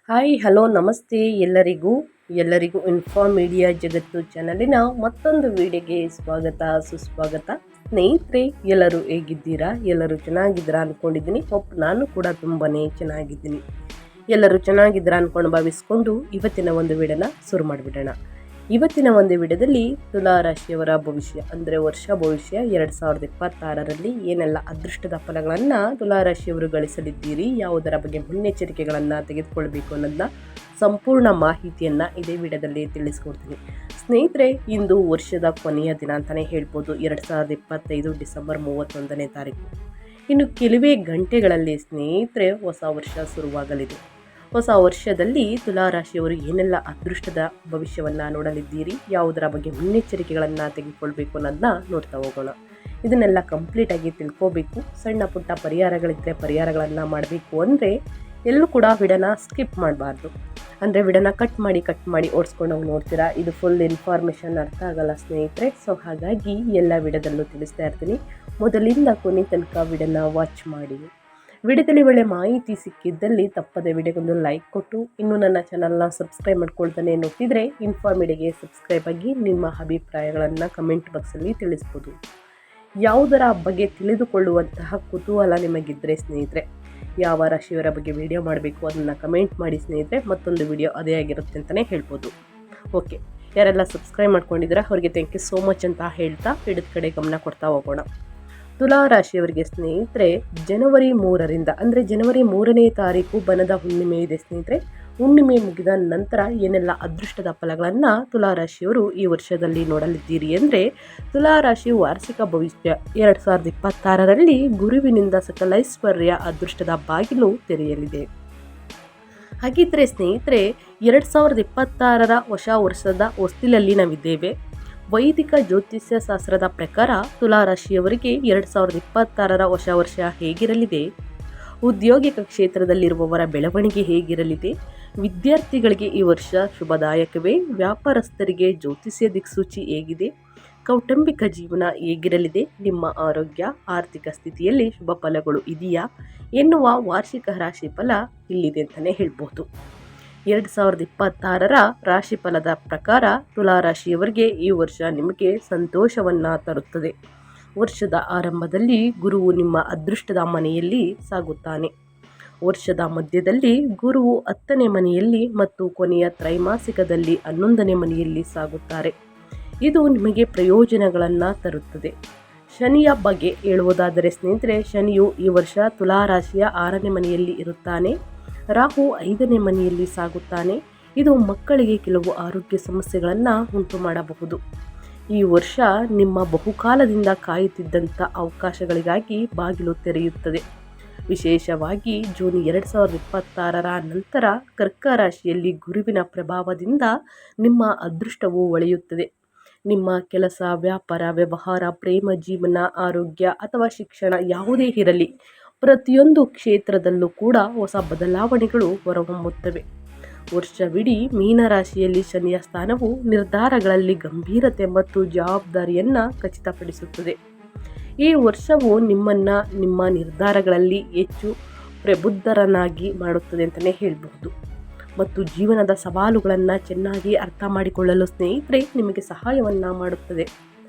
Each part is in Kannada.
ಹಾಯ್ ಹಲೋ ನಮಸ್ತೆ ಎಲ್ಲರಿಗೂ ಇನ್ಫಾರ್ಮ್ ಮೀಡಿಯಾ ಜಗತ್ತು ಚಾನಲಿನ ಮತ್ತೊಂದು ವಿಡಿಯೋಗೆ ಸ್ವಾಗತ ಸುಸ್ವಾಗತ. ಸ್ನೇಹಿತರೆ, ಎಲ್ಲರೂ ಹೇಗಿದ್ದೀರಾ? ಎಲ್ಲರೂ ಚೆನ್ನಾಗಿದ್ದೀರಾ ಅಂದ್ಕೊಂಡಿದ್ದೀನಿ. ನಾನು ಕೂಡ ತುಂಬಾ ಚೆನ್ನಾಗಿದ್ದೀನಿ. ಎಲ್ಲರೂ ಚೆನ್ನಾಗಿದ್ದೀರಾ ಅಂದ್ಕೊಂಡು ಭಾವಿಸ್ಕೊಂಡು ಇವತ್ತಿನ ಒಂದು ವಿಡಿಯೋನ ಶುರು ಮಾಡಿಬಿಡೋಣ. ಇವತ್ತಿನ ಒಂದು ವಿಡಿಯೋದಲ್ಲಿ ತುಲಾ ರಾಶಿಯವರ ಭವಿಷ್ಯ ಅಂದರೆ ವರ್ಷ ಭವಿಷ್ಯ 2026ರಲ್ಲಿ ಏನೆಲ್ಲ ಅದೃಷ್ಟದ ಫಲಗಳನ್ನು ತುಲಾ ರಾಶಿಯವರು ಗಳಿಸಲಿದ್ದೀರಿ, ಯಾವುದರ ಬಗ್ಗೆ ಮುನ್ನೆಚ್ಚರಿಕೆಗಳನ್ನು ತೆಗೆದುಕೊಳ್ಬೇಕು ಅನ್ನೋದನ್ನ ಸಂಪೂರ್ಣ ಮಾಹಿತಿಯನ್ನು ಇದೇ ವಿಡಿಯೋದಲ್ಲಿ ತಿಳಿಸ್ಕೊಡ್ತೀನಿ. ಸ್ನೇಹಿತರೆ, ಇಂದು ವರ್ಷದ ಕೊನೆಯ ದಿನ ಅಂತಲೇ ಹೇಳ್ಬೋದು. 2025 ಡಿಸೆಂಬರ್ 31ನೇ ತಾರೀಕು. ಇನ್ನು ಕೆಲವೇ ಗಂಟೆಗಳಲ್ಲಿ ಸ್ನೇಹಿತರೆ ಹೊಸ ವರ್ಷ ಶುರುವಾಗಲಿದೆ. ಹೊಸ ವರ್ಷದಲ್ಲಿ ತುಲಾ ರಾಶಿಯವರು ಏನೆಲ್ಲ ಅದೃಷ್ಟದ ಭವಿಷ್ಯವನ್ನು ನೋಡಲಿದ್ದೀರಿ, ಯಾವುದರ ಬಗ್ಗೆ ಮುನ್ನೆಚ್ಚರಿಕೆಗಳನ್ನು ತೆಗೆದುಕೊಳ್ಬೇಕು ಅನ್ನೋದನ್ನ ನೋಡ್ತಾ ಹೋಗೋಣ. ಇದನ್ನೆಲ್ಲ ಕಂಪ್ಲೀಟಾಗಿ ತಿಳ್ಕೋಬೇಕು. ಸಣ್ಣ ಪುಟ್ಟ ಪರಿಹಾರಗಳಿದ್ದರೆ ಪರಿಹಾರಗಳನ್ನು ಮಾಡಬೇಕು ಅಂದರೆ ಎಲ್ಲೂ ಕೂಡ ವಿಡಿಯೋನ ಸ್ಕಿಪ್ ಮಾಡಬಾರ್ದು. ಅಂದರೆ ವಿಡಿಯೋನ ಕಟ್ ಮಾಡಿ ಓಡಿಸ್ಕೊಂಡು ಹೋಗಿ ನೋಡ್ತೀರಾ, ಇದು ಫುಲ್ ಇನ್ಫಾರ್ಮೇಷನ್ ಅರ್ಥ ಆಗಲ್ಲ ಸ್ನೇಹಿತರೆ. ಸೊ ಹಾಗಾಗಿ ಎಲ್ಲ ವಿಡಿಯೋದಲ್ಲೂ ತಿಳಿಸ್ತಾ ಇರ್ತೀನಿ. ಮೊದಲಿಂದ ಕೊನೆ ತನಕ ವಿಡಿಯೋನ ವಾಚ್ ಮಾಡಿ. ವಿಡಿಯೋದಲ್ಲಿ ಒಳ್ಳೆ ಮಾಹಿತಿ ಸಿಕ್ಕಿದ್ದಲ್ಲಿ ತಪ್ಪದೆ ವಿಡಿಯೋಗೊಂದು ಲೈಕ್ ಕೊಟ್ಟು, ಇನ್ನೂ ನನ್ನ ಚಾನಲ್ನ ಸಬ್ಸ್ಕ್ರೈಬ್ ಮಾಡ್ಕೊಳ್ತಾನೆ ನೋಡ್ತಿದ್ರೆ ಇನ್ಫಾರ್ಮಿಡಿಗೆ ಸಬ್ಸ್ಕ್ರೈಬ್ ಆಗಿ ನಿಮ್ಮ ಅಭಿಪ್ರಾಯಗಳನ್ನು ಕಮೆಂಟ್ ಬಾಕ್ಸಲ್ಲಿ ತಿಳಿಸ್ಬೋದು. ಯಾವುದರ ಬಗ್ಗೆ ತಿಳಿದುಕೊಳ್ಳುವಂತಹ ಕುತೂಹಲ ನಿಮಗಿದ್ದರೆ ಸ್ನೇಹಿತರೆ, ಯಾವ ರಾಶಿಯವರ ಬಗ್ಗೆ ವಿಡಿಯೋ ಮಾಡಬೇಕು ಅದನ್ನು ಕಮೆಂಟ್ ಮಾಡಿ ಸ್ನೇಹಿತರೆ. ಮತ್ತೊಂದು ವಿಡಿಯೋ ಅದೇ ಆಗಿರುತ್ತೆ ಅಂತಲೇ ಹೇಳ್ಬೋದು. ಓಕೆ, ಯಾರೆಲ್ಲ ಸಬ್ಸ್ಕ್ರೈಬ್ ಮಾಡ್ಕೊಂಡಿದ್ದೀರಾ ಅವರಿಗೆ ಥ್ಯಾಂಕ್ ಯು ಸೋ ಮಚ್ ಅಂತ ಹೇಳ್ತಾ ವಿಡಿಯೋದ ಕಡೆ ಗಮನ ಕೊಡ್ತಾ ಹೋಗೋಣ. ತುಲಾ ರಾಶಿಯವರಿಗೆ ಸ್ನೇಹಿತರೆ, ಜನವರಿ 3ರಿಂದ ಅಂದರೆ ಜನವರಿ 3ನೇ ತಾರೀಕು ಬನದ ಹುಣ್ಣಿಮೆ ಇದೆ ಸ್ನೇಹಿತರೆ. ಹುಣ್ಣಿಮೆ ಮುಗಿದ ನಂತರ ಏನೆಲ್ಲ ಅದೃಷ್ಟದ ಫಲಗಳನ್ನು ತುಲಾ ರಾಶಿಯವರು ಈ ವರ್ಷದಲ್ಲಿ ನೋಡಲಿದ್ದೀರಿ ಅಂದರೆ, ತುಲಾ ರಾಶಿ ವಾರ್ಷಿಕ ಭವಿಷ್ಯ 2026ರಲ್ಲಿ ಗುರುವಿನಿಂದ ಸಕಲೈಶ್ವರ್ಯ ಅದೃಷ್ಟದ ಬಾಗಿಲು ತೆರೆಯಲಿದೆ. ಹಾಗಿದ್ರೆ ಸ್ನೇಹಿತರೆ, 2026ರ ಹೊಸ ವರ್ಷದ ಹೊಸ್ತಿಲಲ್ಲಿ ನಾವಿದ್ದೇವೆ. ವೈದಿಕ ಜ್ಯೋತಿಷ್ಯ ಶಾಸ್ತ್ರದ ಪ್ರಕಾರ ತುಲಾ ರಾಶಿಯವರಿಗೆ 2026ರ ಹೊಸ ವರ್ಷ ಹೇಗಿರಲಿದೆ? ಉದ್ಯೋಗಿಕ ಕ್ಷೇತ್ರದಲ್ಲಿರುವವರ ಬೆಳವಣಿಗೆ ಹೇಗಿರಲಿದೆ? ವಿದ್ಯಾರ್ಥಿಗಳಿಗೆ ಈ ವರ್ಷ ಶುಭದಾಯಕವೇ? ವ್ಯಾಪಾರಸ್ಥರಿಗೆ ಜ್ಯೋತಿಷ್ಯ ದಿಕ್ಸೂಚಿ ಹೇಗಿದೆ? ಕೌಟುಂಬಿಕ ಜೀವನ ಹೇಗಿರಲಿದೆ? ನಿಮ್ಮ ಆರೋಗ್ಯ, ಆರ್ಥಿಕ ಸ್ಥಿತಿಯಲ್ಲಿ ಶುಭ ಫಲಗಳು ಇದೆಯಾ ಎನ್ನುವ ವಾರ್ಷಿಕ ರಾಶಿ ಫಲ ಇಲ್ಲಿದೆ ಅಂತಲೇ ಹೇಳ್ಬೋದು. 2026ರ ರಾಶಿ ಫಲದ ಪ್ರಕಾರ ತುಲಾ ರಾಶಿಯವರಿಗೆ ಈ ವರ್ಷ ನಿಮಗೆ ಸಂತೋಷವನ್ನು ತರುತ್ತದೆ. ವರ್ಷದ ಆರಂಭದಲ್ಲಿ ಗುರುವು ನಿಮ್ಮ ಅದೃಷ್ಟದ ಮನೆಯಲ್ಲಿ ಸಾಗುತ್ತಾನೆ. ವರ್ಷದ ಮಧ್ಯದಲ್ಲಿ ಗುರುವು 10ನೇ ಮನೆಯಲ್ಲಿ ಮತ್ತು ಕೊನೆಯ ತ್ರೈಮಾಸಿಕದಲ್ಲಿ 11ನೇ ಮನೆಯಲ್ಲಿ ಸಾಗುತ್ತಾರೆ. ಇದು ನಿಮಗೆ ಪ್ರಯೋಜನಗಳನ್ನು ತರುತ್ತದೆ. ಶನಿಯ ಬಗ್ಗೆ ಹೇಳುವುದಾದರೆ ಸ್ನೇಹಿತರೆ, ಶನಿಯು ಈ ವರ್ಷ ತುಲಾ ರಾಶಿಯ 6ನೇ ಮನೆಯಲ್ಲಿ ಇರುತ್ತಾನೆ. ರಾಹು 5ನೇ ಮನೆಯಲ್ಲಿ ಸಾಗುತ್ತಾನೆ. ಇದು ಮಕ್ಕಳಿಗೆ ಕೆಲವು ಆರೋಗ್ಯ ಸಮಸ್ಯೆಗಳನ್ನು ಉಂಟು ಮಾಡಬಹುದು. ಈ ವರ್ಷ ನಿಮ್ಮ ಬಹುಕಾಲದಿಂದ ಕಾಯುತ್ತಿದ್ದಂಥ ಅವಕಾಶಗಳಿಗಾಗಿ ಬಾಗಿಲು ತೆರೆಯುತ್ತದೆ. ವಿಶೇಷವಾಗಿ ಜೂನ್ 2026ರ ನಂತರ ಕರ್ಕ ರಾಶಿಯಲ್ಲಿ ಗುರುವಿನ ಪ್ರಭಾವದಿಂದ ನಿಮ್ಮ ಅದೃಷ್ಟವು ಒಳೆಯುತ್ತದೆ. ನಿಮ್ಮ ಕೆಲಸ, ವ್ಯಾಪಾರ, ವ್ಯವಹಾರ, ಪ್ರೇಮ ಜೀವನ, ಆರೋಗ್ಯ ಅಥವಾ ಶಿಕ್ಷಣ ಯಾವುದೇ ಇರಲಿ, ಪ್ರತಿಯೊಂದು ಕ್ಷೇತ್ರದಲ್ಲೂ ಕೂಡ ಹೊಸ ಬದಲಾವಣೆಗಳು ಹೊರಹೊಮ್ಮುತ್ತವೆ. ವರ್ಷವಿಡೀ ಮೀನರಾಶಿಯಲ್ಲಿ ಶನಿಯ ಸ್ಥಾನವು ನಿರ್ಧಾರಗಳಲ್ಲಿ ಗಂಭೀರತೆ ಮತ್ತು ಜವಾಬ್ದಾರಿಯನ್ನು ಖಚಿತಪಡಿಸುತ್ತದೆ. ಈ ವರ್ಷವು ನಿಮ್ಮನ್ನು ನಿಮ್ಮ ನಿರ್ಧಾರಗಳಲ್ಲಿ ಹೆಚ್ಚು ಪ್ರಬುದ್ಧರನ್ನಾಗಿ ಮಾಡುತ್ತದೆ ಅಂತಲೇ ಹೇಳಬಹುದು ಮತ್ತು ಜೀವನದ ಸವಾಲುಗಳನ್ನು ಚೆನ್ನಾಗಿ ಅರ್ಥ ಮಾಡಿಕೊಳ್ಳಲು ಸ್ನೇಹಿತರೆ ನಿಮಗೆ ಸಹಾಯವನ್ನು ಮಾಡುತ್ತದೆ.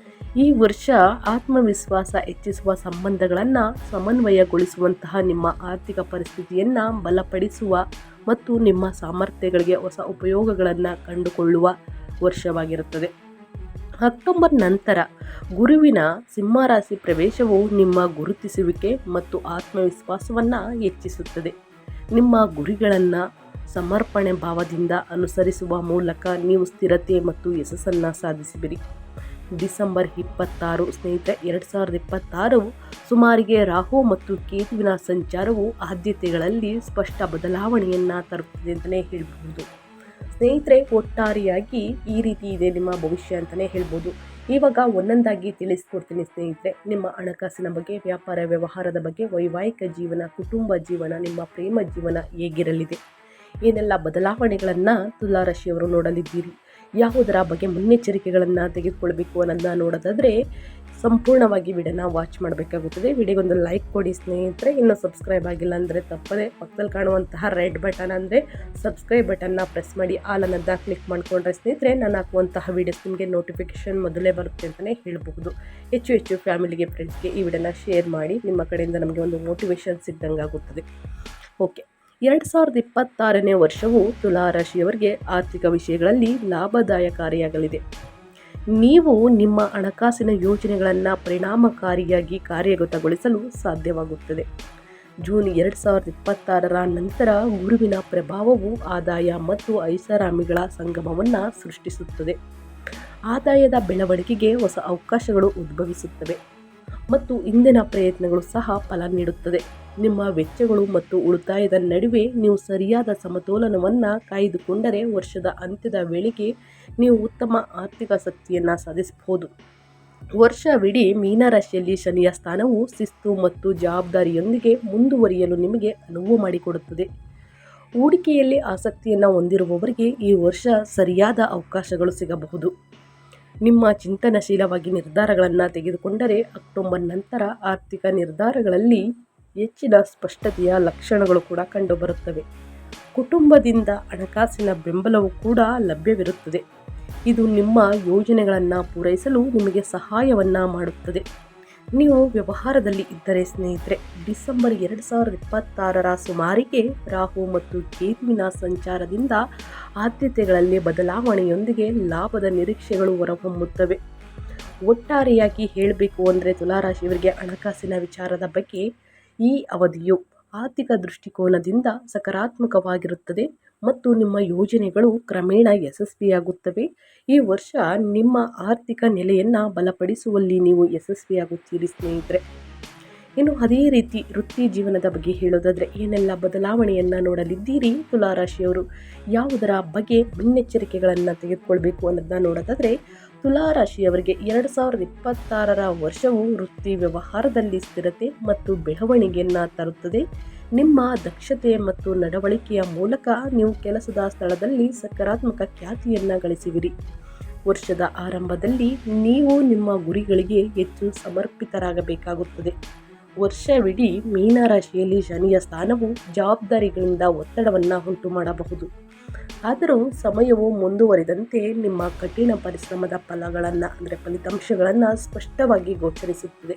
ಈ ವರ್ಷ ಆತ್ಮವಿಶ್ವಾಸ ಹೆಚ್ಚಿಸುವ, ಸಂಬಂಧಗಳನ್ನು ಸಮನ್ವಯಗೊಳಿಸುವಂತಹ, ನಿಮ್ಮ ಆರ್ಥಿಕ ಪರಿಸ್ಥಿತಿಯನ್ನು ಬಲಪಡಿಸುವ ಮತ್ತು ನಿಮ್ಮ ಸಾಮರ್ಥ್ಯಗಳಿಗೆ ಹೊಸ ಉಪಯೋಗಗಳನ್ನು ಕಂಡುಕೊಳ್ಳುವ ವರ್ಷವಾಗಿರುತ್ತದೆ. ಅಕ್ಟೋಬರ್ ನಂತರ ಗುರುವಿನ ಸಿಂಹರಾಶಿ ಪ್ರವೇಶವು ನಿಮ್ಮ ಗುರುತಿಸುವಿಕೆ ಮತ್ತು ಆತ್ಮವಿಶ್ವಾಸವನ್ನು ಹೆಚ್ಚಿಸುತ್ತದೆ. ನಿಮ್ಮ ಗುರಿಗಳನ್ನು ಸಮರ್ಪಣೆ ಭಾವದಿಂದ ಅನುಸರಿಸುವ ಮೂಲಕ ನೀವು ಸ್ಥಿರತೆ ಮತ್ತು ಯಶಸ್ಸನ್ನು ಸಾಧಿಸುವಿರಿ. ಡಿಸೆಂಬರ್ 26 ಸ್ನೇಹಿತರೆ, 2026 ಸುಮಾರಿಗೆ ರಾಹು ಮತ್ತು ಕೇತುವಿನ ಸಂಚಾರವು ಆದ್ಯತೆಗಳಲ್ಲಿ ಸ್ಪಷ್ಟ ಬದಲಾವಣೆಯನ್ನು ತರುತ್ತದೆ ಅಂತಲೇ ಹೇಳ್ಬೋದು. ಸ್ನೇಹಿತರೆ, ಒಟ್ಟಾರೆಯಾಗಿ ಈ ರೀತಿ ಇದೆ ನಿಮ್ಮ ಭವಿಷ್ಯ ಅಂತಲೇ ಹೇಳ್ಬೋದು. ಇವಾಗ ಒಂದೊಂದಾಗಿ ತಿಳಿಸ್ಕೊಡ್ತೀನಿ ಸ್ನೇಹಿತರೆ. ನಿಮ್ಮ ಹಣಕಾಸಿನ ಬಗ್ಗೆ, ವ್ಯಾಪಾರ ವ್ಯವಹಾರದ ಬಗ್ಗೆ, ವೈವಾಹಿಕ ಜೀವನ, ಕುಟುಂಬ ಜೀವನ, ನಿಮ್ಮ ಪ್ರೇಮ ಜೀವನ ಹೇಗಿರಲಿದೆ, ಏನೆಲ್ಲ ಬದಲಾವಣೆಗಳನ್ನು ತುಲಾ ರಾಶಿಯವರು ನೋಡಲಿದ್ದೀರಿ, ಯಾವುದರ ಬಗ್ಗೆ ಮುನ್ನೆಚ್ಚರಿಕೆಗಳನ್ನು ತೆಗೆದುಕೊಳ್ಬೇಕು ಅನ್ನೋದನ್ನ ನೋಡೋದಾದರೆ ಸಂಪೂರ್ಣವಾಗಿ ವಿಡಿಯೋನ ವಾಚ್ ಮಾಡಬೇಕಾಗುತ್ತದೆ. ವಿಡಿಯೋಗೊಂದು ಲೈಕ್ ಕೊಡಿ ಸ್ನೇಹಿತರೆ. ಇನ್ನೂ ಸಬ್ಸ್ಕ್ರೈಬ್ ಆಗಿಲ್ಲ ಅಂದರೆ ತಪ್ಪದೆ ಪಕ್ಕದಲ್ಲಿ ಕಾಣುವಂತಹ ರೆಡ್ ಬಟನ್ ಅಂದರೆ ಸಬ್ಸ್ಕ್ರೈಬ್ ಬಟನ್ನ ಪ್ರೆಸ್ ಮಾಡಿ ಆಲ್ ಅನ್ನೋದನ್ನ ಕ್ಲಿಕ್ ಮಾಡಿಕೊಂಡ್ರೆ ಸ್ನೇಹಿತರೆ ನಾನು ಹಾಕುವಂತಹ ವೀಡಿಯೋಸ್ ನಿಮಗೆ ನೋಟಿಫಿಕೇಷನ್ ಮೊದಲೇ ಬರುತ್ತೆ ಅಂತಲೇ ಹೇಳಬಹುದು. ಹೆಚ್ಚು ಫ್ಯಾಮಿಲಿಗೆ, ಫ್ರೆಂಡ್ಸ್ಗೆ ಈ ವಿಡಿಯೋನ ಶೇರ್ ಮಾಡಿ. ನಿಮ್ಮ ಕಡೆಯಿಂದ ನಮಗೆ ಒಂದು ಮೋಟಿವೇಶನ್ ಸಿಗ್ದಂಗೆ ಆಗುತ್ತದೆ. ಓಕೆ, 2026ನೇ ವರ್ಷವು ತುಲಾ ರಾಶಿಯವರಿಗೆ ಆರ್ಥಿಕ ವಿಷಯಗಳಲ್ಲಿ ಲಾಭದಾಯಕಾರಿಯಾಗಲಿದೆ. ನೀವು ನಿಮ್ಮ ಹಣಕಾಸಿನ ಯೋಜನೆಗಳನ್ನು ಪರಿಣಾಮಕಾರಿಯಾಗಿ ಕಾರ್ಯಗತಗೊಳಿಸಲು ಸಾಧ್ಯವಾಗುತ್ತದೆ. ಜೂನ್ 2026ರ ನಂತರ ಗುರುವಿನ ಪ್ರಭಾವವು ಆದಾಯ ಮತ್ತು ಐಷಾರಾಮಿಗಳ ಸಂಗಮವನ್ನು ಸೃಷ್ಟಿಸುತ್ತದೆ. ಆದಾಯದ ಬೆಳವಣಿಗೆಗೆ ಹೊಸ ಅವಕಾಶಗಳು ಉದ್ಭವಿಸುತ್ತವೆ ಮತ್ತು ಇಂದಿನ ಪ್ರಯತ್ನಗಳು ಸಹ ಫಲ ನೀಡುತ್ತದೆ. ನಿಮ್ಮ ವೆಚ್ಚಗಳು ಮತ್ತು ಉಳಿತಾಯದ ನಡುವೆ ನೀವು ಸರಿಯಾದ ಸಮತೋಲನವನ್ನು ಕಾಯ್ದುಕೊಂಡರೆ ವರ್ಷದ ಅಂತ್ಯದ ವೇಳೆಗೆ ನೀವು ಉತ್ತಮ ಆರ್ಥಿಕ ಶಕ್ತಿಯನ್ನು ಸಾಧಿಸಬಹುದು. ವರ್ಷವಿಡೀ ಮೀನರಾಶಿಯಲ್ಲಿ ಶನಿಯ ಸ್ಥಾನವು ಶಿಸ್ತು ಮತ್ತು ಜವಾಬ್ದಾರಿಯೊಂದಿಗೆ ಮುಂದುವರಿಯಲು ನಿಮಗೆ ಅನುವು ಮಾಡಿಕೊಡುತ್ತದೆ. ಹೂಡಿಕೆಯಲ್ಲಿ ಆಸಕ್ತಿಯನ್ನು ಹೊಂದಿರುವವರಿಗೆ ಈ ವರ್ಷ ಸರಿಯಾದ ಅವಕಾಶಗಳು ಸಿಗಬಹುದು. ನಿಮ್ಮ ಚಿಂತನಶೀಲವಾಗಿ ನಿರ್ಧಾರಗಳನ್ನು ತೆಗೆದುಕೊಂಡರೆ ಅಕ್ಟೋಬರ್ ನಂತರ ಆರ್ಥಿಕ ನಿರ್ಧಾರಗಳಲ್ಲಿ ಹೆಚ್ಚಿನ ಸ್ಪಷ್ಟತೆಯ ಲಕ್ಷಣಗಳು ಕೂಡ ಕಂಡುಬರುತ್ತವೆ. ಕುಟುಂಬದಿಂದ ಹಣಕಾಸಿನ ಬೆಂಬಲವೂ ಕೂಡ ಲಭ್ಯವಿರುತ್ತದೆ. ಇದು ನಿಮ್ಮ ಯೋಜನೆಗಳನ್ನು ಪೂರೈಸಲು ನಿಮಗೆ ಸಹಾಯವನ್ನು ಮಾಡುತ್ತದೆ. ನೀವು ವ್ಯವಹಾರದಲ್ಲಿ ಇದ್ದರೆ ಸ್ನೇಹಿತರೆ, ಡಿಸೆಂಬರ್ 2026ರ ಸುಮಾರಿಗೆ ರಾಹು ಮತ್ತು ಕೇತುವಿನ ಸಂಚಾರದಿಂದ ಆದ್ಯತೆಗಳಲ್ಲಿ ಬದಲಾವಣೆಯೊಂದಿಗೆ ಲಾಭದ ನಿರೀಕ್ಷೆಗಳು ಹೊರಹೊಮ್ಮುತ್ತವೆ. ಒಟ್ಟಾರೆಯಾಗಿ ಹೇಳಬೇಕು ಅಂದರೆ ತುಲಾರಾಶಿಯವರಿಗೆ ಹಣಕಾಸಿನ ವಿಚಾರದ ಬಗ್ಗೆ ಈ ಅವಧಿಯು ಆರ್ಥಿಕ ದೃಷ್ಟಿಕೋನದಿಂದ ಸಕಾರಾತ್ಮಕವಾಗಿರುತ್ತದೆ ಮತ್ತು ನಿಮ್ಮ ಯೋಜನೆಗಳು ಕ್ರಮೇಣ ಯಶಸ್ವಿಯಾಗುತ್ತವೆ. ಈ ವರ್ಷ ನಿಮ್ಮ ಆರ್ಥಿಕ ನೆಲೆಯನ್ನು ಬಲಪಡಿಸುವಲ್ಲಿ ನೀವು ಯಶಸ್ವಿಯಾಗುತ್ತೀರಿ ಸ್ನೇಹಿತರೆ. ಇನ್ನು ಅದೇ ರೀತಿ ವೃತ್ತಿ ಜೀವನದ ಬಗ್ಗೆ ಹೇಳೋದಾದರೆ ಏನೆಲ್ಲ ಬದಲಾವಣೆಯನ್ನು ನೋಡಲಿದ್ದೀರಿ ತುಲಾರಾಶಿಯವರು, ಯಾವುದರ ಬಗ್ಗೆ ಮುನ್ನೆಚ್ಚರಿಕೆಗಳನ್ನು ತೆಗೆದುಕೊಳ್ಬೇಕು ಅನ್ನೋದನ್ನ ನೋಡೋದಾದರೆ ತುಲಾರಾಶಿಯವರಿಗೆ 2026ರ ವರ್ಷವು ವೃತ್ತಿ ವ್ಯವಹಾರದಲ್ಲಿ ಸ್ಥಿರತೆ ಮತ್ತು ಬೆಳವಣಿಗೆಯನ್ನು ತರುತ್ತದೆ. ನಿಮ್ಮ ದಕ್ಷತೆ ಮತ್ತು ನಡವಳಿಕೆಯ ಮೂಲಕ ನೀವು ಕೆಲಸದ ಸ್ಥಳದಲ್ಲಿ ಸಕಾರಾತ್ಮಕ ಖ್ಯಾತಿಯನ್ನು ಗಳಿಸುವಿರಿ. ವರ್ಷದ ಆರಂಭದಲ್ಲಿ ನೀವು ನಿಮ್ಮ ಗುರಿಗಳಿಗೆ ಹೆಚ್ಚು ಸಮರ್ಪಿತರಾಗಬೇಕಾಗುತ್ತದೆ. ವರ್ಷವಿಡೀ ಮೀನರಾಶಿಯಲ್ಲಿ ಶನಿಯ ಸ್ಥಾನವು ಜವಾಬ್ದಾರಿಗಳಿಂದ ಒತ್ತಡವನ್ನು ಉಂಟು ಮಾಡಬಹುದು. ಆದರೂ ಸಮಯವು ಮುಂದುವರಿದಂತೆ ನಿಮ್ಮ ಕಠಿಣ ಪರಿಶ್ರಮದ ಫಲಿತಾಂಶಗಳನ್ನು ಸ್ಪಷ್ಟವಾಗಿ ಗೋಚರಿಸುತ್ತದೆ.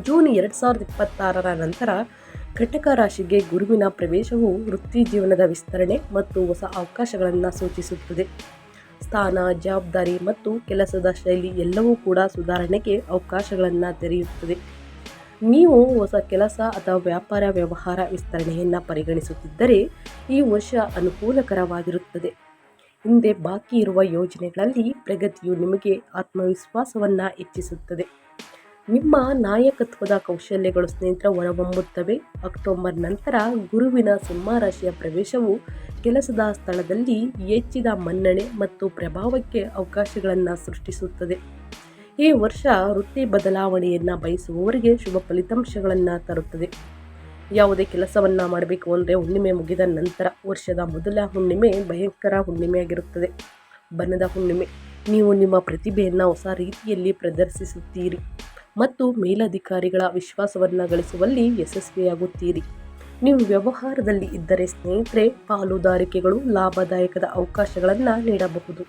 ಜೂನ್ 2026ರ ನಂತರ ಕಟಕ ರಾಶಿಗೆ ಗುರುವಿನ ಪ್ರವೇಶವು ವೃತ್ತಿ ಜೀವನದ ವಿಸ್ತರಣೆ ಮತ್ತು ಹೊಸ ಅವಕಾಶಗಳನ್ನು ಸೂಚಿಸುತ್ತದೆ. ಸ್ಥಾನ, ಜವಾಬ್ದಾರಿ ಮತ್ತು ಕೆಲಸದ ಶೈಲಿ ಎಲ್ಲವೂ ಕೂಡ ಸುಧಾರಣೆಗೆ ಅವಕಾಶಗಳನ್ನು ತೆರೆಯುತ್ತದೆ. ನೀವು ಹೊಸ ಕೆಲಸ ಅಥವಾ ವ್ಯವಹಾರ ವಿಸ್ತರಣೆಯನ್ನು ಪರಿಗಣಿಸುತ್ತಿದ್ದರೆ ಈ ವರ್ಷ ಅನುಕೂಲಕರವಾಗಿರುತ್ತದೆ. ಹಿಂದೆ ಬಾಕಿ ಇರುವ ಯೋಜನೆಗಳಲ್ಲಿ ಪ್ರಗತಿಯು ನಿಮಗೆ ಆತ್ಮವಿಶ್ವಾಸವನ್ನು ಹೆಚ್ಚಿಸುತ್ತದೆ. ನಿಮ್ಮ ನಾಯಕತ್ವದ ಕೌಶಲ್ಯಗಳು ಸ್ನೇಹಿತರ ಹೊರಹೊಮ್ಮುತ್ತವೆ. ಅಕ್ಟೋಬರ್ ನಂತರ ಗುರುವಿನ ಸಿಂಹರಾಶಿಯ ಪ್ರವೇಶವು ಕೆಲಸದ ಸ್ಥಳದಲ್ಲಿ ಹೆಚ್ಚಿದ ಮನ್ನಣೆ ಮತ್ತು ಪ್ರಭಾವಕ್ಕೆ ಅವಕಾಶಗಳನ್ನು ಸೃಷ್ಟಿಸುತ್ತದೆ. ಈ ವರ್ಷ ವೃತ್ತಿ ಬದಲಾವಣೆಯನ್ನು ಬಯಸುವವರಿಗೆ ಶುಭ ಫಲಿತಾಂಶಗಳನ್ನು ತರುತ್ತದೆ. ಯಾವುದೇ ಕೆಲಸವನ್ನು ಮಾಡಬೇಕು ಅಂದರೆ ಹುಣ್ಣಿಮೆ ಮುಗಿದ ನಂತರ ವರ್ಷದ ಮೊದಲ ಹುಣ್ಣಿಮೆ ಭಯಂಕರ ಹುಣ್ಣಿಮೆಯಾಗಿರುತ್ತದೆ. ಬಣ್ಣದ ಹುಣ್ಣಿಮೆ. ನೀವು ನಿಮ್ಮ ಪ್ರತಿಭೆಯನ್ನು ಹೊಸ ರೀತಿಯಲ್ಲಿ ಪ್ರದರ್ಶಿಸುತ್ತೀರಿ ಮತ್ತು ಮೇಲಧಿಕಾರಿಗಳ ವಿಶ್ವಾಸವನ್ನು ಗಳಿಸುವಲ್ಲಿ ಯಶಸ್ವಿಯಾಗುತ್ತೀರಿ. ನೀವು ವ್ಯವಹಾರದಲ್ಲಿ ಇದ್ದರೆ ಸ್ನೇಹಿತರೆ, ಪಾಲುದಾರಿಕೆಗಳು ಲಾಭದಾಯಕದ ಅವಕಾಶಗಳನ್ನು ನೀಡಬಹುದು.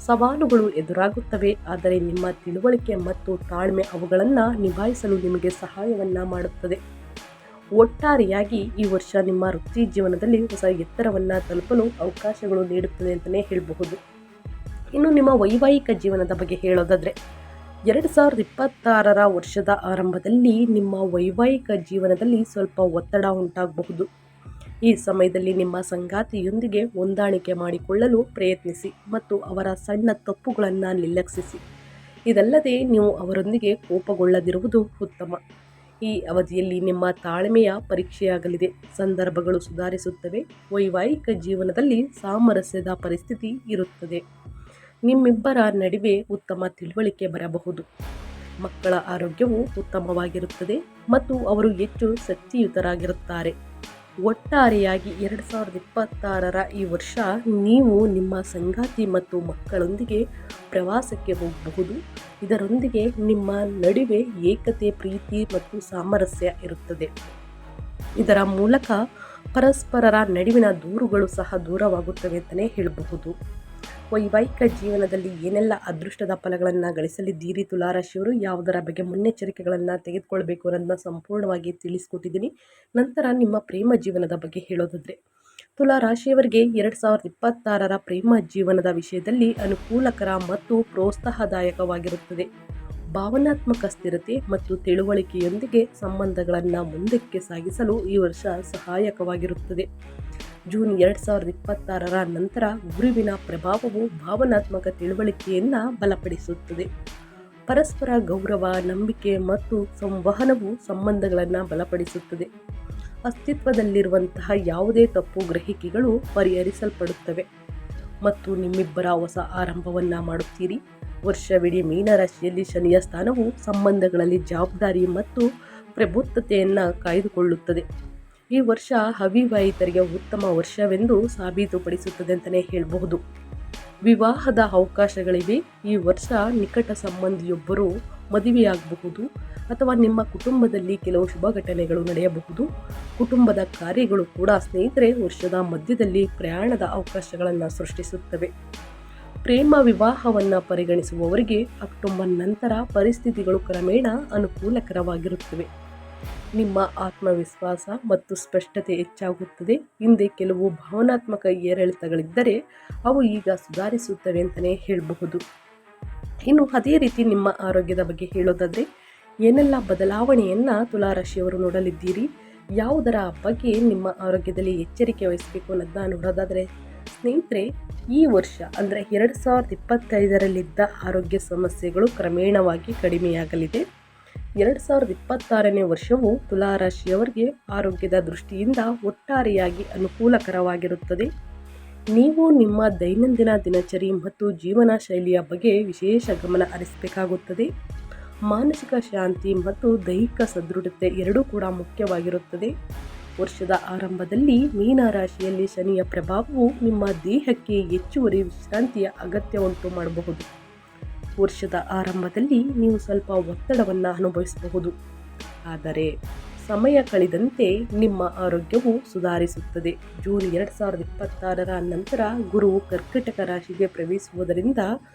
ಸವಾಲುಗಳು ಎದುರಾಗುತ್ತವೆ, ಆದರೆ ನಿಮ್ಮ ತಿಳುವಳಿಕೆ ಮತ್ತು ತಾಳ್ಮೆ ಅವುಗಳನ್ನು ನಿಭಾಯಿಸಲು ನಿಮಗೆ ಸಹಾಯವನ್ನು ಮಾಡುತ್ತದೆ. ಒಟ್ಟಾರೆಯಾಗಿ ಈ ವರ್ಷ ನಿಮ್ಮ ವೃತ್ತಿ ಜೀವನದಲ್ಲಿ ಹೊಸ ಎತ್ತರವನ್ನು ತಲುಪಲು ಅವಕಾಶಗಳು ನೀಡುತ್ತದೆ ಅಂತಲೇ ಹೇಳಬಹುದು. ಇನ್ನು ನಿಮ್ಮ ವೈವಾಹಿಕ ಜೀವನದ ಬಗ್ಗೆ ಹೇಳೋದಾದರೆ 2026ರ ವರ್ಷದ ಆರಂಭದಲ್ಲಿ ನಿಮ್ಮ ವೈವಾಹಿಕ ಜೀವನದಲ್ಲಿ ಸ್ವಲ್ಪ ಒತ್ತಡ ಉಂಟಾಗಬಹುದು. ಈ ಸಮಯದಲ್ಲಿ ನಿಮ್ಮ ಸಂಗಾತಿಯೊಂದಿಗೆ ಹೊಂದಾಣಿಕೆ ಮಾಡಿಕೊಳ್ಳಲು ಪ್ರಯತ್ನಿಸಿ ಮತ್ತು ಅವರ ಸಣ್ಣ ತಪ್ಪುಗಳನ್ನು ನಿರ್ಲಕ್ಷಿಸಿ. ಇದಲ್ಲದೆ ನೀವು ಅವರೊಂದಿಗೆ ಕೋಪಗೊಳ್ಳದಿರುವುದು ಉತ್ತಮ. ಈ ಅವಧಿಯಲ್ಲಿ ನಿಮ್ಮ ತಾಳ್ಮೆಯ ಪರೀಕ್ಷೆಯಾಗಲಿದೆ. ಸಂದರ್ಭಗಳು ಸುಧಾರಿಸುತ್ತವೆ. ವೈವಾಹಿಕ ಜೀವನದಲ್ಲಿ ಸಾಮರಸ್ಯದ ಪರಿಸ್ಥಿತಿ ಇರುತ್ತದೆ. ನಿಮ್ಮಿಬ್ಬರ ನಡುವೆ ಉತ್ತಮ ತಿಳುವಳಿಕೆ ಬರಬಹುದು. ಮಕ್ಕಳ ಆರೋಗ್ಯವು ಉತ್ತಮವಾಗಿರುತ್ತದೆ ಮತ್ತು ಅವರು ಹೆಚ್ಚು ಶಕ್ತಿಯುತರಾಗಿರುತ್ತಾರೆ. ಒಟ್ಟಾರೆಯಾಗಿ 2026ರ ಈ ವರ್ಷ ನೀವು ನಿಮ್ಮ ಸಂಗಾತಿ ಮತ್ತು ಮಕ್ಕಳೊಂದಿಗೆ ಪ್ರವಾಸಕ್ಕೆ ಹೋಗಬಹುದು. ಇದರೊಂದಿಗೆ ನಿಮ್ಮ ನಡುವೆ ಏಕತೆ, ಪ್ರೀತಿ ಮತ್ತು ಸಾಮರಸ್ಯ ಇರುತ್ತದೆ. ಇದರ ಮೂಲಕ ಪರಸ್ಪರರ ನಡುವಿನ ದೂರುಗಳು ಸಹ ದೂರವಾಗುತ್ತವೆ ಅಂತಲೇ ಹೇಳಬಹುದು. ವೈವಾಹಿಕ ಜೀವನದಲ್ಲಿ ಏನೆಲ್ಲ ಅದೃಷ್ಟದ ಫಲಗಳನ್ನು ಗಳಿಸಲಿದ್ದೀರಿ ತುಲಾರಾಶಿಯವರು, ಯಾವುದರ ಬಗ್ಗೆ ಮುನ್ನೆಚ್ಚರಿಕೆಗಳನ್ನು ತೆಗೆದುಕೊಳ್ಬೇಕು ಅನ್ನೋದನ್ನ ಸಂಪೂರ್ಣವಾಗಿ ತಿಳಿಸ್ಕೊಟ್ಟಿದ್ದೀನಿ. ನಂತರ ನಿಮ್ಮ ಪ್ರೇಮ ಜೀವನದ ಬಗ್ಗೆ ಹೇಳೋದಾದರೆ, ತುಲಾರಾಶಿಯವರಿಗೆ 2026ರ ಪ್ರೇಮ ಜೀವನದ ವಿಷಯದಲ್ಲಿ ಅನುಕೂಲಕರ ಮತ್ತು ಪ್ರೋತ್ಸಾಹದಾಯಕವಾಗಿರುತ್ತದೆ. ಭಾವನಾತ್ಮಕ ಸ್ಥಿರತೆ ಮತ್ತು ತಿಳುವಳಿಕೆಯೊಂದಿಗೆ ಸಂಬಂಧಗಳನ್ನು ಮುಂದಕ್ಕೆ ಸಾಗಿಸಲು ಈ ವರ್ಷ ಸಹಾಯಕವಾಗಿರುತ್ತದೆ. ಜೂನ್ 2026ರ ನಂತರ ಗುರುವಿನ ಪ್ರಭಾವವು ಭಾವನಾತ್ಮಕ ತಿಳುವಳಿಕೆಯನ್ನು ಬಲಪಡಿಸುತ್ತದೆ. ಪರಸ್ಪರ ಗೌರವ, ನಂಬಿಕೆ ಮತ್ತು ಸಂವಹನವು ಸಂಬಂಧಗಳನ್ನು ಬಲಪಡಿಸುತ್ತದೆ. ಅಸ್ತಿತ್ವದಲ್ಲಿರುವಂತಹ ಯಾವುದೇ ತಪ್ಪು ಗ್ರಹಿಕೆಗಳು ಪರಿಹರಿಸಲ್ಪಡುತ್ತವೆ ಮತ್ತು ನಿಮ್ಮಿಬ್ಬರ ಹೊಸ ಆರಂಭವನ್ನು ಮಾಡುತ್ತೀರಿ. ವರ್ಷವಿಡೀ ಮೀನರಾಶಿಯಲ್ಲಿ ಶನಿಯ ಸ್ಥಾನವು ಸಂಬಂಧಗಳಲ್ಲಿ ಜವಾಬ್ದಾರಿ ಮತ್ತು ಪ್ರಬುದ್ಧತೆಯನ್ನು ಕಾಯ್ದುಕೊಳ್ಳುತ್ತದೆ. ಈ ವರ್ಷ ಅವಿವಾಹಿತರಿಗೆ ಉತ್ತಮ ವರ್ಷವೆಂದು ಸಾಬೀತುಪಡಿಸುತ್ತದೆ ಅಂತಲೇ ಹೇಳಬಹುದು. ವಿವಾಹದ ಅವಕಾಶಗಳಿವೆ. ಈ ವರ್ಷ ನಿಕಟ ಸಂಬಂಧಿಯೊಬ್ಬರು ಮದುವೆಯಾಗಬಹುದು ಅಥವಾ ನಿಮ್ಮ ಕುಟುಂಬದಲ್ಲಿ ಕೆಲವು ಶುಭ ಘಟನೆಗಳು ನಡೆಯಬಹುದು. ಕುಟುಂಬದ ಕಾರ್ಯಗಳು ಕೂಡ ಸ್ನೇಹಿತರೆ ವರ್ಷದ ಮಧ್ಯದಲ್ಲಿ ಪ್ರಯಾಣದ ಅವಕಾಶಗಳನ್ನು ಸೃಷ್ಟಿಸುತ್ತವೆ. ಪ್ರೇಮ ವಿವಾಹವನ್ನು ಪರಿಗಣಿಸುವವರಿಗೆ ಅಕ್ಟೋಬರ್ ನಂತರ ಪರಿಸ್ಥಿತಿಗಳು ಕ್ರಮೇಣ ಅನುಕೂಲಕರವಾಗಿರುತ್ತವೆ. ನಿಮ್ಮ ಆತ್ಮವಿಶ್ವಾಸ ಮತ್ತು ಸ್ಪಷ್ಟತೆ ಹೆಚ್ಚಾಗುತ್ತದೆ. ಹಿಂದೆ ಕೆಲವು ಭಾವನಾತ್ಮಕ ಏರಿಳಿತಗಳಿದ್ದರೆ ಅವು ಈಗ ಸುಧಾರಿಸುತ್ತವೆ ಅಂತಲೇ ಹೇಳಬಹುದು. ಇನ್ನು ಅದೇ ರೀತಿ ನಿಮ್ಮ ಆರೋಗ್ಯದ ಬಗ್ಗೆ ಹೇಳೋದಾದರೆ, ಏನೆಲ್ಲ ಬದಲಾವಣೆಯನ್ನು ತುಲಾರಾಶಿಯವರು ನೋಡಲಿದ್ದೀರಿ, ಯಾವುದರ ಬಗ್ಗೆ ನಿಮ್ಮ ಆರೋಗ್ಯದಲ್ಲಿ ಎಚ್ಚರಿಕೆ ವಹಿಸಬೇಕು ಅನ್ನೋದನ್ನ ನೋಡೋದಾದರೆ, ಸ್ನೇಹಿತರೆ ಈ ವರ್ಷ ಅಂದರೆ 2025ರಲ್ಲಿದ್ದ ಆರೋಗ್ಯ ಸಮಸ್ಯೆಗಳು ಕ್ರಮೇಣವಾಗಿ ಕಡಿಮೆಯಾಗಲಿದೆ. 2026ನೇ ವರ್ಷವು ತುಲಾರಾಶಿಯವರಿಗೆ ಆರೋಗ್ಯದ ದೃಷ್ಟಿಯಿಂದ ಒಟ್ಟಾರೆಯಾಗಿ ಅನುಕೂಲಕರವಾಗಿರುತ್ತದೆ. ನೀವು ನಿಮ್ಮ ದೈನಂದಿನ ದಿನಚರಿ ಮತ್ತು ಜೀವನ ಶೈಲಿಯ ಬಗ್ಗೆ ವಿಶೇಷ ಗಮನ ಹರಿಸಬೇಕಾಗುತ್ತದೆ. ಮಾನಸಿಕ ಶಾಂತಿ ಮತ್ತು ದೈಹಿಕ ಸದೃಢತೆ ಎರಡೂ ಕೂಡ ಮುಖ್ಯವಾಗಿರುತ್ತದೆ. ವರ್ಷದ ಆರಂಭದಲ್ಲಿ ಮೀನರಾಶಿಯಲ್ಲಿ ಶನಿಯ ಪ್ರಭಾವವು ನಿಮ್ಮ ದೇಹಕ್ಕೆ ಹೆಚ್ಚುವರಿ ವಿಶ್ರಾಂತಿಯ ಅಗತ್ಯ ಉಂಟು ಮಾಡಬಹುದು. ವರ್ಷದ ಆರಂಭದಲ್ಲಿ ನೀವು ಸ್ವಲ್ಪ ಒತ್ತಡವನ್ನು ಅನುಭವಿಸಬಹುದು, ಆದರೆ ಸಮಯ ಕಳೆದಂತೆ ನಿಮ್ಮ ಆರೋಗ್ಯವು ಸುಧಾರಿಸುತ್ತದೆ. ಜೂನ್ 2026ರ ನಂತರ ಗುರುವು ಕರ್ಕಟಕ ರಾಶಿಗೆ ಪ್ರವೇಶಿಸುವುದರಿಂದ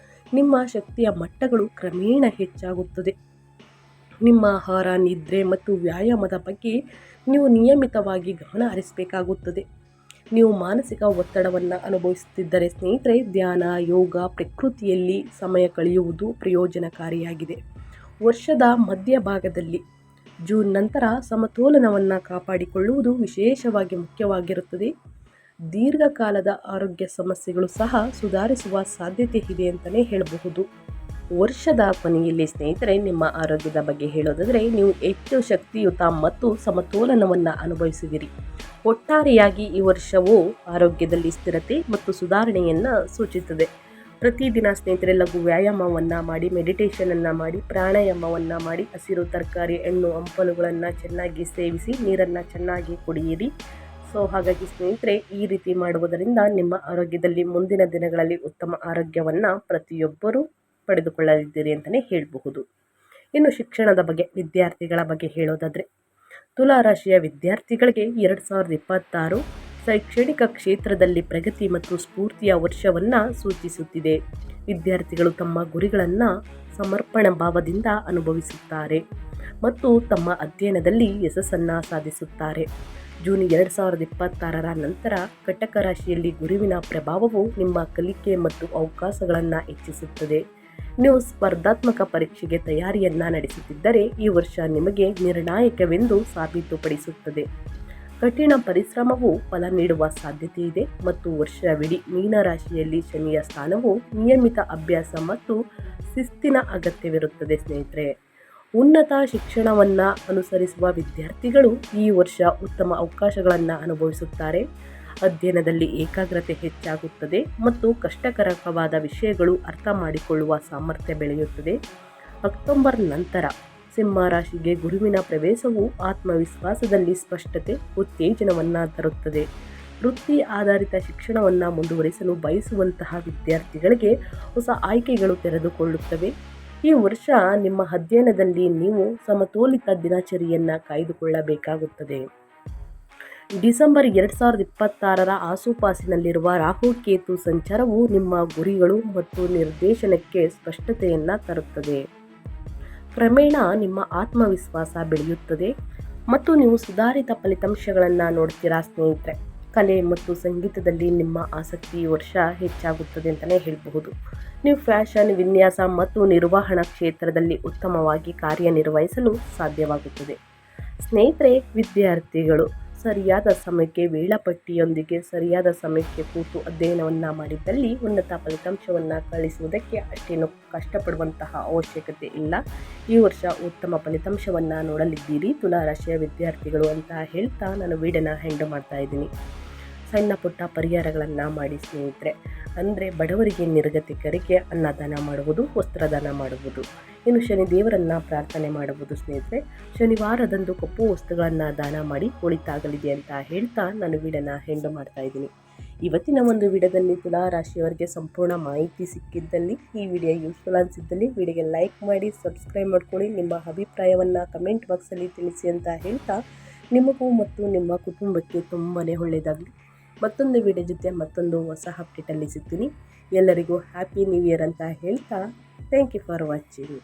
ನಿಮ್ಮ ಶಕ್ತಿಯ ಮಟ್ಟಗಳು ಕ್ರಮೇಣ ಹೆಚ್ಚಾಗುತ್ತದೆ. ನಿಮ್ಮ ಆಹಾರ, ನಿದ್ರೆ ಮತ್ತು ವ್ಯಾಯಾಮದ ಬಗ್ಗೆ ನೀವು ನಿಯಮಿತವಾಗಿ ಗಮನ ಹರಿಸಬೇಕಾಗುತ್ತದೆ. ನೀವು ಮಾನಸಿಕ ಒತ್ತಡವನ್ನು ಅನುಭವಿಸುತ್ತಿದ್ದರೆ ಸ್ನೇಹಿತರೆ, ಧ್ಯಾನ, ಯೋಗ, ಪ್ರಕೃತಿಯಲ್ಲಿ ಸಮಯ ಕಳೆಯುವುದು ಪ್ರಯೋಜನಕಾರಿಯಾಗಿದೆ. ವರ್ಷದ ಮಧ್ಯಭಾಗದಲ್ಲಿ ಜೂನ್ ನಂತರ ಸಮತೋಲನವನ್ನು ಕಾಪಾಡಿಕೊಳ್ಳುವುದು ವಿಶೇಷವಾಗಿ ಮುಖ್ಯವಾಗಿರುತ್ತದೆ. ದೀರ್ಘಕಾಲದ ಆರೋಗ್ಯ ಸಮಸ್ಯೆಗಳು ಸಹ ಸುಧಾರಿಸುವ ಸಾಧ್ಯತೆ ಇದೆ ಅಂತಲೇ ಹೇಳಬಹುದು. ವರ್ಷದ ಕೊನೆಯಲ್ಲಿ ಸ್ನೇಹಿತರೆ, ನಿಮ್ಮ ಆರೋಗ್ಯದ ಬಗ್ಗೆ ಹೇಳೋದಾದರೆ, ನೀವು ಹೆಚ್ಚು ಶಕ್ತಿಯುತ ಮತ್ತು ಸಮತೋಲನವನ್ನು ಅನುಭವಿಸುವಿರಿ. ಒಟ್ಟಾರೆಯಾಗಿ ಈ ವರ್ಷವು ಆರೋಗ್ಯದಲ್ಲಿ ಸ್ಥಿರತೆ ಮತ್ತು ಸುಧಾರಣೆಯನ್ನು ಸೂಚಿಸುತ್ತದೆ. ಪ್ರತಿದಿನ ಸ್ನೇಹಿತರೆ ಲಘು ವ್ಯಾಯಾಮವನ್ನು ಮಾಡಿ, ಮೆಡಿಟೇಷನನ್ನು ಮಾಡಿ, ಪ್ರಾಣಾಯಾಮವನ್ನು ಮಾಡಿ, ಹಸಿರು ತರಕಾರಿ, ಹಣ್ಣು ಹಂಪಲುಗಳನ್ನು ಚೆನ್ನಾಗಿ ಸೇವಿಸಿ, ನೀರನ್ನು ಚೆನ್ನಾಗಿ ಕುಡಿಯಿರಿ. ಹಾಗಾಗಿ ಸ್ನೇಹಿತರೆ, ಈ ರೀತಿ ಮಾಡುವುದರಿಂದ ನಿಮ್ಮ ಆರೋಗ್ಯದಲ್ಲಿ ಮುಂದಿನ ದಿನಗಳಲ್ಲಿ ಉತ್ತಮ ಆರೋಗ್ಯವನ್ನು ಪ್ರತಿಯೊಬ್ಬರೂ ಪಡೆದುಕೊಳ್ಳಲಿದ್ದೀರಿ ಅಂತಲೇ ಹೇಳಬಹುದು. ಇನ್ನು ಶಿಕ್ಷಣದ ಬಗ್ಗೆ, ವಿದ್ಯಾರ್ಥಿಗಳ ಬಗ್ಗೆ ಹೇಳೋದಾದರೆ, ತುಲಾರಾಶಿಯ ವಿದ್ಯಾರ್ಥಿಗಳಿಗೆ 2026 ಶೈಕ್ಷಣಿಕ ಕ್ಷೇತ್ರದಲ್ಲಿ ಪ್ರಗತಿ ಮತ್ತು ಸ್ಫೂರ್ತಿಯ ವರ್ಷವನ್ನು ಸೂಚಿಸುತ್ತಿದೆ. ವಿದ್ಯಾರ್ಥಿಗಳು ತಮ್ಮ ಗುರಿಗಳನ್ನು ಸಮರ್ಪಣಾ ಭಾವದಿಂದ ಅನುಭವಿಸುತ್ತಾರೆ ಮತ್ತು ತಮ್ಮ ಅಧ್ಯಯನದಲ್ಲಿ ಯಶಸ್ಸನ್ನು ಸಾಧಿಸುತ್ತಾರೆ. ಜೂನ್ 2026ರ ನಂತರ ಕಟಕ ರಾಶಿಯಲ್ಲಿ ಗುರುವಿನ ಪ್ರಭಾವವು ನಿಮ್ಮ ಕಲಿಕೆ ಮತ್ತು ಅವಕಾಶಗಳನ್ನು ಹೆಚ್ಚಿಸುತ್ತದೆ. ನೀವು ಸ್ಪರ್ಧಾತ್ಮಕ ಪರೀಕ್ಷೆಗೆ ತಯಾರಿಯನ್ನು ನಡೆಸುತ್ತಿದ್ದರೆ ಈ ವರ್ಷ ನಿಮಗೆ ನಿರ್ಣಾಯಕವೆಂದು ಸಾಬೀತುಪಡಿಸುತ್ತದೆ. ಕಠಿಣ ಪರಿಶ್ರಮವು ಫಲ ನೀಡುವ ಸಾಧ್ಯತೆ ಇದೆ ಮತ್ತು ವರ್ಷವಿಡೀ ಮೀನರಾಶಿಯಲ್ಲಿ ಶನಿಯ ಸ್ಥಾನವು ನಿಯಮಿತ ಅಭ್ಯಾಸ ಮತ್ತು ಶಿಸ್ತಿನ ಅಗತ್ಯವಿರುತ್ತದೆ. ಸ್ನೇಹಿತರೆ, ಉನ್ನತ ಶಿಕ್ಷಣವನ್ನು ಅನುಸರಿಸುವ ವಿದ್ಯಾರ್ಥಿಗಳು ಈ ವರ್ಷ ಉತ್ತಮ ಅವಕಾಶಗಳನ್ನು ಅನುಭವಿಸುತ್ತಾರೆ. ಅಧ್ಯಯನದಲ್ಲಿ ಏಕಾಗ್ರತೆ ಹೆಚ್ಚಾಗುತ್ತದೆ ಮತ್ತು ಕಷ್ಟಕರವಾದ ವಿಷಯಗಳು ಅರ್ಥ ಮಾಡಿಕೊಳ್ಳುವ ಸಾಮರ್ಥ್ಯ ಬೆಳೆಯುತ್ತದೆ. ಅಕ್ಟೋಬರ್ ನಂತರ ಸಿಂಹ ರಾಶಿಗೆ ಗುರುವಿನ ಪ್ರವೇಶವು ಆತ್ಮವಿಶ್ವಾಸದಲ್ಲಿ ಸ್ಪಷ್ಟತೆ, ಉತ್ತೇಜನವನ್ನು ತರುತ್ತದೆ. ವೃತ್ತಿ ಆಧಾರಿತ ಶಿಕ್ಷಣವನ್ನು ಮುಂದುವರಿಸಲು ಬಯಸುವಂತಹ ವಿದ್ಯಾರ್ಥಿಗಳಿಗೆ ಹೊಸ ಆಯ್ಕೆಗಳು ತೆರೆದುಕೊಳ್ಳುತ್ತವೆ. ಈ ವರ್ಷ ನಿಮ್ಮ ಅಧ್ಯಯನದಲ್ಲಿ ನೀವು ಸಮತೋಲಿತ ದಿನಚರಿಯನ್ನು ಕಾಯ್ದುಕೊಳ್ಳಬೇಕಾಗುತ್ತದೆ. ಡಿಸೆಂಬರ್ 2026 ಆಸುಪಾಸಿನಲ್ಲಿರುವ ರಾಹು-ಕೇತು ಸಂಚಾರವು ನಿಮ್ಮ ಗುರಿಗಳು ಮತ್ತು ನಿರ್ದೇಶನಕ್ಕೆ ಸ್ಪಷ್ಟತೆಯನ್ನು ತರುತ್ತದೆ. ಕ್ರಮೇಣ ನಿಮ್ಮ ಆತ್ಮವಿಶ್ವಾಸ ಬೆಳೆಯುತ್ತದೆ ಮತ್ತು ನೀವು ಸುಧಾರಿತ ಫಲಿತಾಂಶಗಳನ್ನು ನೋಡ್ತೀರಾ ಸ್ನೇಹಿತರೆ. ಕಲೆ ಮತ್ತು ಸಂಗೀತದಲ್ಲಿ ನಿಮ್ಮ ಆಸಕ್ತಿ ಈ ವರ್ಷ ಹೆಚ್ಚಾಗುತ್ತದೆ ಅಂತಲೇ ಹೇಳಬಹುದು. ನೀವು ಫ್ಯಾಷನ್, ವಿನ್ಯಾಸ ಮತ್ತು ನಿರ್ವಹಣಾ ಕ್ಷೇತ್ರದಲ್ಲಿ ಉತ್ತಮವಾಗಿ ಕಾರ್ಯನಿರ್ವಹಿಸಲು ಸಾಧ್ಯವಾಗುತ್ತದೆ. ಸ್ನೇಹಿತರೆ, ವಿದ್ಯಾರ್ಥಿಗಳು ಸರಿಯಾದ ಸಮಯಕ್ಕೆ ವೇಳಾಪಟ್ಟಿಯೊಂದಿಗೆ ಸರಿಯಾದ ಸಮಯಕ್ಕೆ ಕೂತು ಅಧ್ಯಯನವನ್ನು ಮಾಡಿದ್ದಲ್ಲಿ ಉನ್ನತ ಫಲಿತಾಂಶವನ್ನು ಗಳಿಸುವುದಕ್ಕೆ ಅಷ್ಟೇನು ಕಷ್ಟಪಡುವಂತಹ ಅವಶ್ಯಕತೆ ಇಲ್ಲ. ಈ ವರ್ಷ ಉತ್ತಮ ಫಲಿತಾಂಶವನ್ನು ನೋಡಲಿದ್ದೀರಿ ತುಲಾರಾಶಿಯ ವಿದ್ಯಾರ್ಥಿಗಳು ಅಂತ ಹೇಳ್ತಾ ನಾನು ವಿಡಿಯೋನ ಎಂಡ್ ಮಾಡ್ತಾ ಇದ್ದೀನಿ. ಸಣ್ಣ ಪುಟ್ಟ ಪರಿಹಾರಗಳನ್ನು ಮಾಡಿ ಸ್ನೇಹಿತರೆ. ಅಂದರೆ ಬಡವರಿಗೆ, ನಿರ್ಗತಿಕರಿಗೆ ಅನ್ನದಾನ ಮಾಡುವುದು, ವಸ್ತ್ರದಾನ ಮಾಡುವುದು, ಇನ್ನು ಶನಿ ದೇವರನ್ನು ಪ್ರಾರ್ಥನೆ ಮಾಡುವುದು ಸ್ನೇಹಿತರೆ. ಶನಿವಾರದಂದು ಕಪ್ಪು ವಸ್ತುಗಳನ್ನು ದಾನ ಮಾಡಿ ಒಳಿತಾಗಲಿದೆ ಅಂತ ಹೇಳ್ತಾ ನಾನು ವಿಡಿಯೋನ ಎಂಡ್ ಮಾಡ್ತಾ ಇದ್ದೀನಿ. ಇವತ್ತಿನ ಒಂದು ವಿಡಿಯೋದಲ್ಲಿ ತುಲಾರಾಶಿಯವರಿಗೆ ಸಂಪೂರ್ಣ ಮಾಹಿತಿ ಸಿಕ್ಕಿದ್ದಲ್ಲಿ, ಈ ವಿಡಿಯೋ ಯೂಸ್ಫುಲ್ ಅನಿಸಿದ್ದಲ್ಲಿ ವಿಡಿಯೋಗೆ ಲೈಕ್ ಮಾಡಿ, ಸಬ್ಸ್ಕ್ರೈಬ್ ಮಾಡ್ಕೊಳ್ಳಿ. ನಿಮ್ಮ ಅಭಿಪ್ರಾಯವನ್ನು ಕಮೆಂಟ್ ಬಾಕ್ಸಲ್ಲಿ ತಿಳಿಸಿ ಅಂತ ಹೇಳ್ತಾ ನಿಮಗೂ ಮತ್ತು ನಿಮ್ಮ ಕುಟುಂಬಕ್ಕೆ ತುಂಬಾ ಒಳ್ಳೆಯದಾಗಲಿ. ಮತ್ತೊಂದು ವಿಡಿಯೋ ಜೊತೆ ಮತ್ತೊಂದು ಹೊಸ ಅಪ್ಡೇಟಲ್ಲಿ ಸಿಗ್ತೀನಿ. ಎಲ್ಲರಿಗೂ ಹ್ಯಾಪಿ ನ್ಯೂ ಇಯರ್ ಅಂತ ಹೇಳ್ತಾ ಥ್ಯಾಂಕ್ ಯು ಫಾರ್ ವಾಚಿಂಗ್.